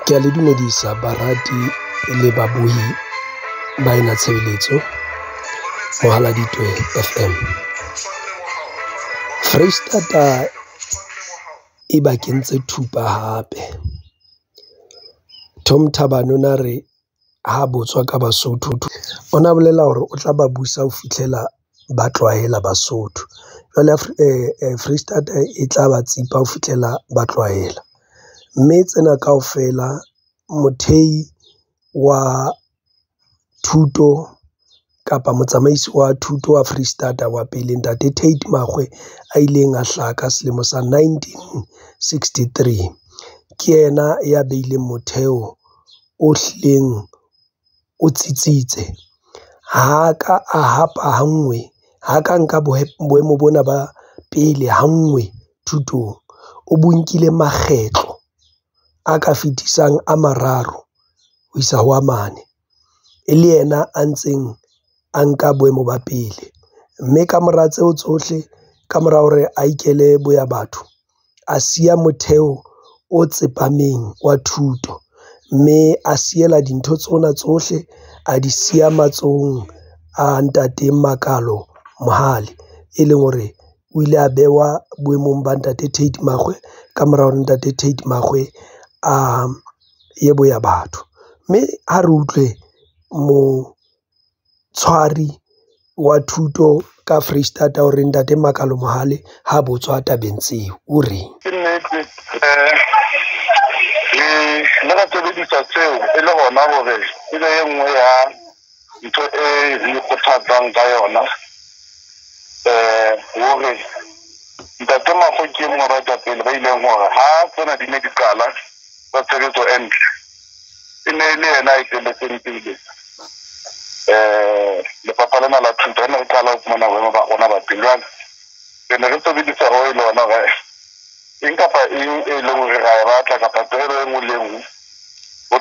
Ke a le dumedisa barati le babohi ba ena tshebeletso Mohaladitwe FM. Freistata e ba kentse thupa hape. Tom Thabane o na re ha botswa ka Basotho o na bolela hore o tla ba busa ho fihlela ba tlwaela Basotho. Jwale Freistata e tla ba tsipa ho fihlela ba tlwaela. Mme tsena kaofela mothehi wa thuto kapa motsamaisi wa thuto wa Freistata wa pele Ntate Tate Makgwe a ileng a hlaha ka selemo sa 1963. Ke yena ya beileng motheo o hlileng o tsitsitse. Ha ka a hapa hangwe, ha ka nka boemo bona ba pele hangwe thutong. O bonkile makgetlo a ka fetisang a mararo ho isa ho a mane. E le yena a ntseng a nka boemo ba pele. Mme ka mora tseo tsohle, ka mora hore a ikele boya batho, a siya motheo o tsepameng wa thuto. Mme a siela dintho tsona tsohle, a di siya matsohong a Ntate Makalo Mohale, e leng hore o ile a bewa boemong ba Ntate Tate Makgwe ka mora hore Ntate Tate Makgwe a ye boya batho. Mme ha re utlwe motshwari wa thuto ka Freistata hore Ntate Makalo Mohale ha botswa tabeng tseo o reng? Ke nnete le ka sebedisa tseo e le hona hore e be e nngwe ya ntho e re kgothatsang ka yona hore Ntate Makgwe ke mongwe wa baetapele ba ileng hore ha tsena di ne di qala tsa tshebetso e ntle, e ne le yena a etelletseng pele lefapha lena la thuto e ne re qala ho fumana boemo ba rona ba pele. Jwale re ne re sebedisa ho e le hona hore eng kapa eng e leng hore ra e batla kapa pehelo e nngwe le nngwe re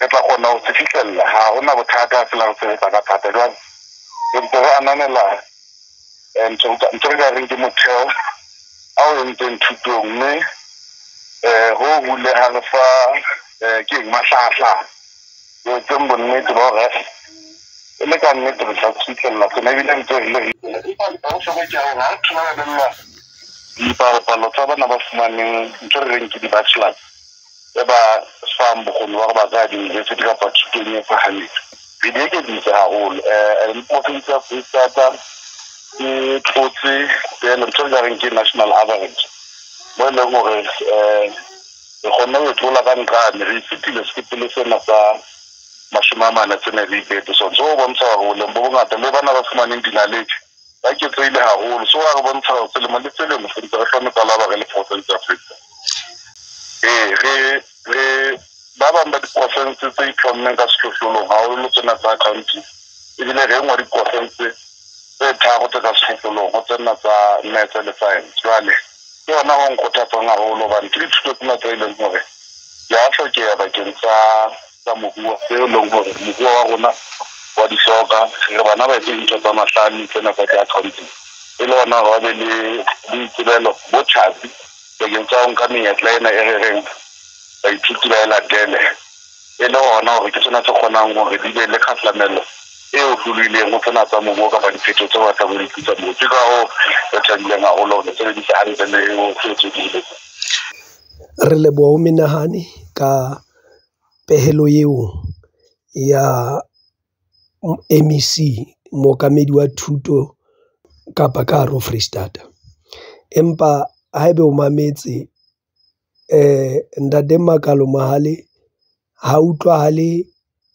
tla kgona ho se fihlella. Ha hona bothata fela re sebetsa ka thata. Jwale re ntse re ananela ntho re ka reng ke motheo ao entseng thutong, mme ho hule ha re fa ke mahlahahlaha ho etseng bonnete ba hore e le ka nnete re tla fihlella tsona ebile ntse re le dipalopalo tsa bana ba fumaneng ntho re reng ke di-bachelors e ba fang bokgoni ba hore ba ka di-university kapa thutong e phahameng. Re di ekeditse haholo. Province ya Freistata e tlotse ntho re ka reng ke national average, mo e leng hore re kgonne ho tlola ka nqane. Re fetile sekepele sena sa 40 tsena di ipete so ho bontsha hore boleng bo bongata le bana ba fumaneng dinaledi ba eketsehile haholo. So ha re bontsha hore selemo le selemo re hlone ka laba re le province ya Afrika. Re ba bang ba di-province tse itlhommeng ka sehlohlolong haholo tsena tsa accounting, ebile re engwa di-province tse tharo tse ka sehlohlolong ho tsena tsa maths le science. Jwale ke yona ho nkgothatsang haholo hobane ke dithuto tsena tse leng hore di a hlokeha bakeng tsa moruo tseo e leng hore moruo wa rona wa di hloka. Re bana ba etse dintho tsa mahlale tsena tsa di-accounting e le hona hore ba be le boitsebelo bo tjhatsi bakeng tsa ho nka menyetla ena e re reng baithuti ba e latele, e le hona hore ke tsona tse kgonang hore di be le kgahlamello e otlolohileng ho tsena tsa moruo kapa diphetho tse batla ho di tlisa moo. Ke ka hoo re thabileng haholo hore sebedisa hantle le eo fetsedile. Re leboha ho menahane ka pehelo eo ya MEC mookamedi wa thuto kapa ka hare ho Freistata. Empa haebe o mametse Ntate Makalo Mohale ha utlwahale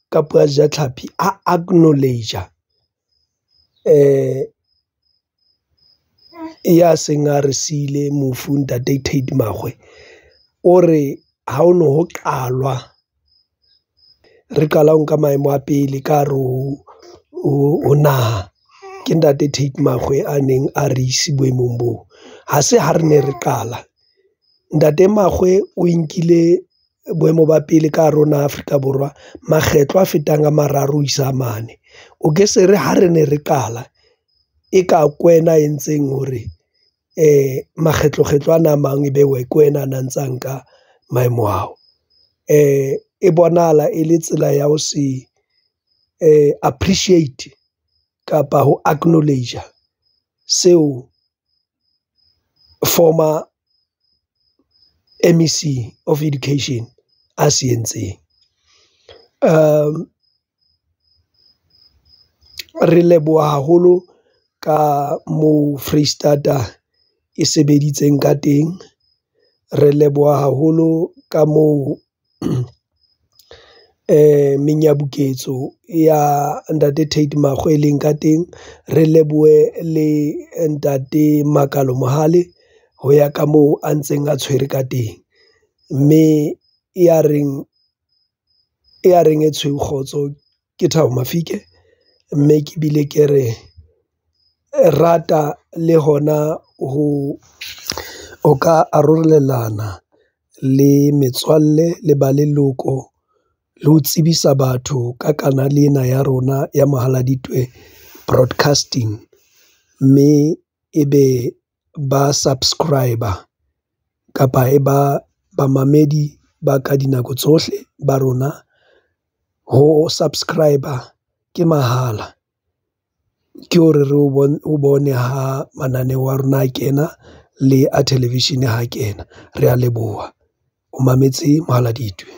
ka puo ya sejatlhapi a acknowledge ya seng a re siile mofu Ntate Tate Makgwe. O re ha o no ho qalwa re qala ho nka maemo a pele ka hare ho naha, ke Ntate Tate Makgwe a neng a re ise boemong boo. Ha se ha re ne re qala. Ntate Makgwe o nkile boemo ba pele ka hare ho naha Afrika Borwa makgetlo a fetang a mararo ho isa mane. O ke se re ha re ne re qala e ka kwena e ntseng hore makgetlo-kgetlo ana a mang ebe ke wena a na ntsa nka maemo ao. e bonahala e le tsela ya ho se appreciate kapa ho acknowledge seo former MEC of Education a se entseng. Re leboha haholo ka moo Freistata e sebeditseng ka teng. Re leboha haholo ka moo menyabuketso ya Ntate Tate Makgo e leng ka teng. Re lebohe le Ntate Makalo Mohale ho ya ka moo a ntseng a tshwere ka teng, mme ya reng e tshweu kgotso ke Thabo Mafike, mme ke bile ke re rata le hona ho ka arolelana le metswalle le ba leloko le ho tsebisa batho ka kanale ena ya rona ya Mohaladitwe Broadcasting, mme e be ba subscriber kapa e ba bamamedi ba ka dinako tsohle ba rona. Ho subscriber ke mahala, ke hore re o bone ha mananeo a rona a kena le a television ha kena. Re a leboha. O mametse Mohaladitwe.